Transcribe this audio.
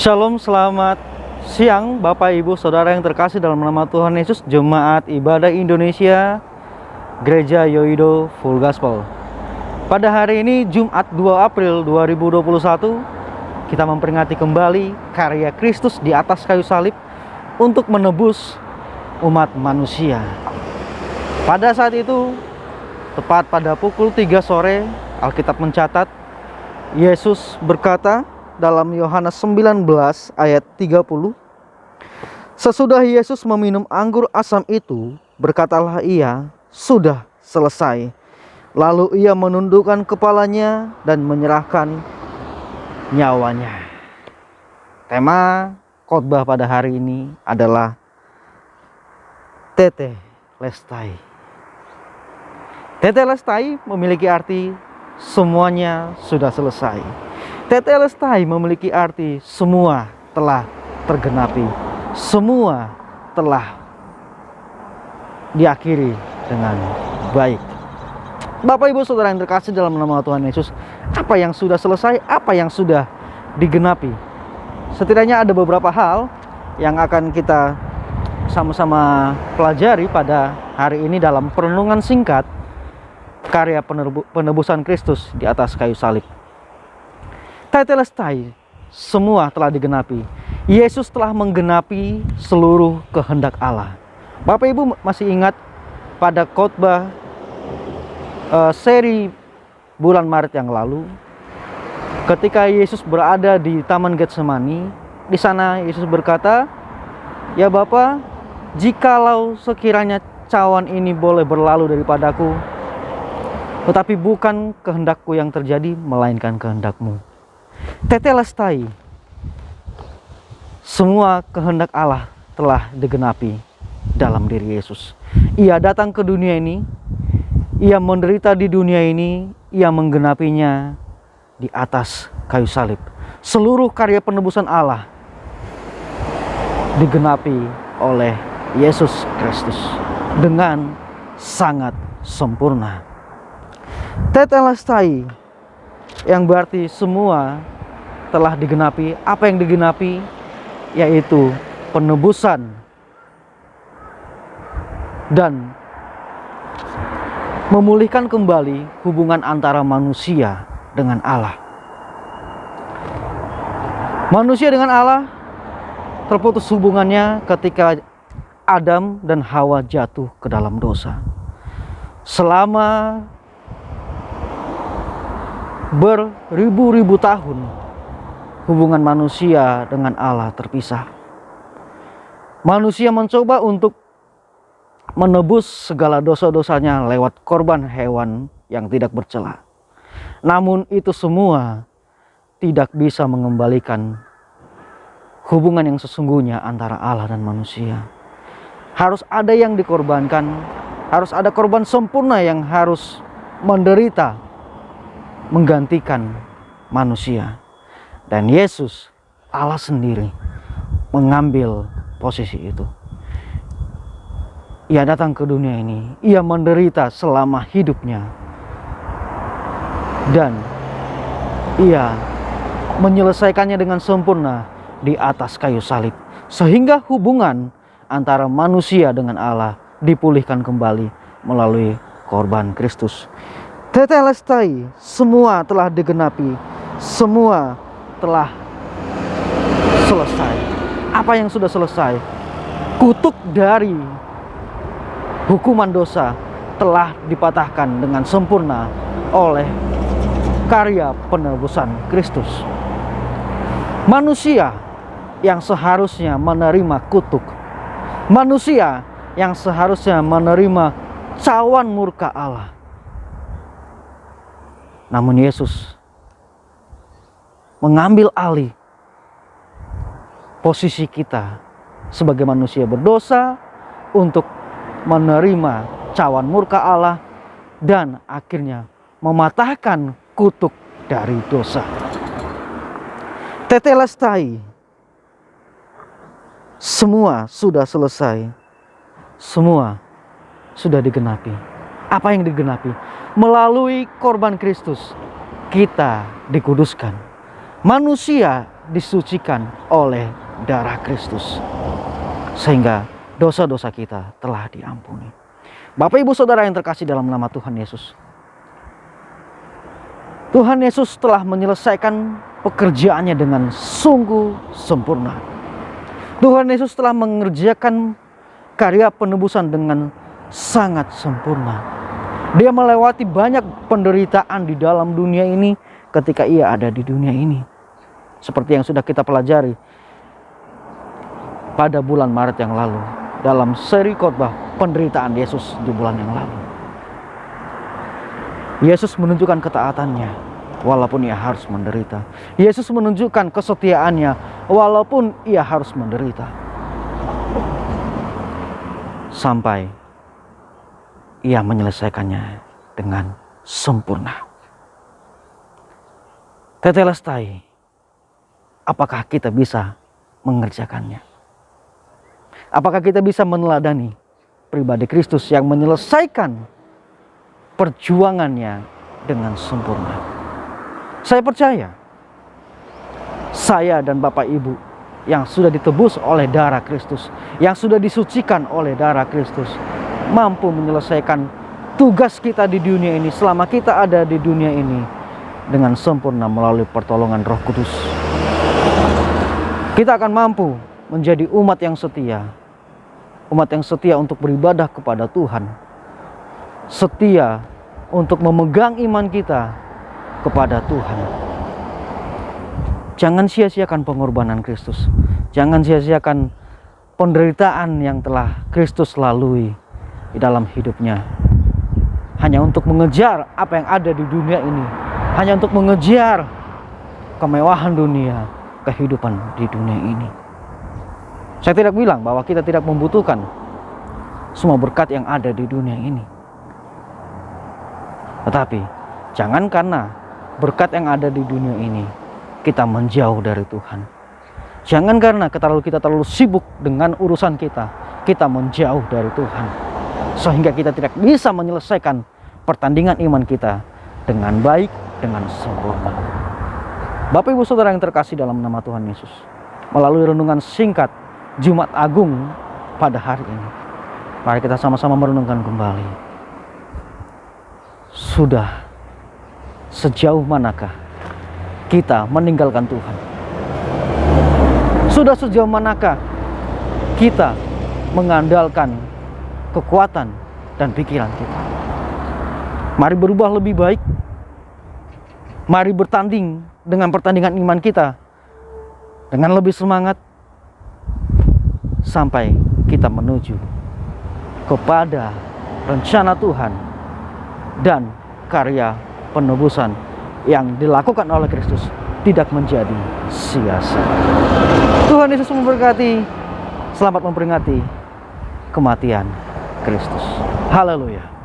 Shalom, selamat siang Bapak Ibu Saudara yang terkasih dalam nama Tuhan Yesus. Jemaat Ibadah Indonesia Gereja Yoido Full Gospel. Pada hari ini Jumat 2 April 2021, kita memperingati kembali karya Kristus di atas kayu salib untuk menebus umat manusia. Pada saat itu, tepat pada pukul 3 sore, Alkitab mencatat Yesus berkata dalam Yohanes 19 ayat 30, sesudah Yesus meminum anggur asam itu, berkatalah ia, sudah selesai. Lalu ia menundukkan kepalanya dan menyerahkan nyawanya. Tema khotbah pada hari ini adalah Tetelestai. Tetelestai memiliki arti semuanya sudah selesai. Tetelestai memiliki arti semua telah tergenapi, semua telah diakhiri dengan baik. Bapak Ibu Saudara yang terkasih dalam nama Tuhan Yesus, apa yang sudah selesai, apa yang sudah digenapi? Setidaknya ada beberapa hal yang akan kita sama-sama pelajari pada hari ini dalam perenungan singkat karya penebusan Kristus di atas kayu salib. Tetelestai, semua telah digenapi. Yesus telah menggenapi seluruh kehendak Allah. Bapak Ibu masih ingat pada khotbah seri bulan Maret yang lalu, ketika Yesus berada di Taman Getsemani, di sana Yesus berkata, "Ya Bapa, jikalau sekiranya cawan ini boleh berlalu daripadaku, tetapi bukan kehendakku yang terjadi, melainkan kehendak-Mu." Tetelestai, semua kehendak Allah telah digenapi dalam diri Yesus. Ia datang ke dunia ini, ia menderita di dunia ini, ia menggenapinya di atas kayu salib. Seluruh karya penebusan Allah digenapi oleh Yesus Kristus dengan sangat sempurna. Tetelestai yang berarti semua telah digenapi. Apa yang digenapi? Yaitu penebusan dan memulihkan kembali hubungan antara manusia dengan Allah. Manusia dengan Allah terputus hubungannya ketika Adam dan Hawa jatuh ke dalam dosa. Selama beribu-ribu tahun hubungan manusia dengan Allah terpisah. Manusia mencoba untuk menebus segala dosa-dosanya lewat korban hewan yang tidak bercela. Namun itu semua tidak bisa mengembalikan hubungan yang sesungguhnya antara Allah dan manusia. Harus ada yang dikorbankan, harus ada korban sempurna yang harus menderita menggantikan manusia. Dan Yesus, Allah sendiri, mengambil posisi itu. Ia datang ke dunia ini, ia menderita selama hidupnya, dan ia menyelesaikannya dengan sempurna di atas kayu salib, sehingga hubungan antara manusia dengan Allah dipulihkan kembali melalui korban Kristus. Tetelestai, semua telah digenapi, semua telah selesai. Apa yang sudah selesai? Kutuk dari hukuman dosa telah dipatahkan dengan sempurna oleh karya penebusan Kristus. Manusia yang seharusnya menerima kutuk, manusia yang seharusnya menerima cawan murka Allah, namun Yesus mengambil alih posisi kita sebagai manusia berdosa untuk menerima cawan murka Allah dan akhirnya mematahkan kutuk dari dosa. Tetelestai, semua sudah selesai, semua sudah digenapi. Apa yang digenapi? Melalui korban Kristus kita dikuduskan. manusia disucikan oleh darah Kristus, sehingga dosa-dosa kita telah diampuni. Bapak Ibu Saudara yang terkasih dalam nama Tuhan Yesus, Tuhan Yesus telah menyelesaikan pekerjaannya dengan sungguh sempurna. Tuhan Yesus telah mengerjakan karya penebusan dengan sangat sempurna. Dia melewati banyak penderitaan di dalam dunia ini ketika ia ada di dunia ini. Seperti yang sudah kita pelajari pada bulan Maret yang lalu dalam seri khotbah penderitaan Yesus di bulan yang lalu. Yesus menunjukkan ketaatannya walaupun ia harus menderita. Yesus menunjukkan kesetiaannya walaupun ia harus menderita. Sampai ia menyelesaikannya dengan sempurna. Tetelestai, apakah kita bisa mengerjakannya? Apakah kita bisa meneladani pribadi Kristus yang menyelesaikan perjuangannya dengan sempurna? Saya percaya saya dan Bapak Ibu yang sudah ditebus oleh darah Kristus, yang sudah disucikan oleh darah Kristus, mampu menyelesaikan tugas kita di dunia ini selama kita ada di dunia ini dengan sempurna melalui pertolongan Roh Kudus. Kita akan mampu menjadi umat yang setia. Umat yang setia untuk beribadah kepada Tuhan. Setia untuk memegang iman kita kepada Tuhan. Jangan sia-siakan pengorbanan Kristus. Jangan sia-siakan penderitaan yang telah Kristus lalui di dalam hidupnya. Hanya untuk mengejar apa yang ada di dunia ini. Hanya untuk mengejar kemewahan dunia, kehidupan di dunia ini. Saya tidak bilang bahwa kita tidak membutuhkan semua berkat yang ada di dunia ini. Tetapi jangan karena berkat yang ada di dunia ini kita menjauh dari Tuhan. Jangan karena kita terlalu sibuk dengan urusan kita menjauh dari Tuhan. Sehingga kita tidak bisa menyelesaikan pertandingan iman kita dengan baik, dengan sempurna. Bapak Ibu Saudara yang terkasih dalam nama Tuhan Yesus, melalui renungan singkat Jumat Agung pada hari ini, mari kita sama-sama merenungkan kembali. Sudah sejauh manakah kita meninggalkan Tuhan? Sudah sejauh manakah kita mengandalkan kekuatan dan pikiran kita? Mari berubah lebih baik. Mari bertanding dengan pertandingan iman kita dengan lebih semangat sampai kita menuju kepada rencana Tuhan dan karya penebusan yang dilakukan oleh Kristus tidak menjadi sia-sia. Tuhan Yesus memberkati. Selamat memperingati kematian Kristus. Haleluya.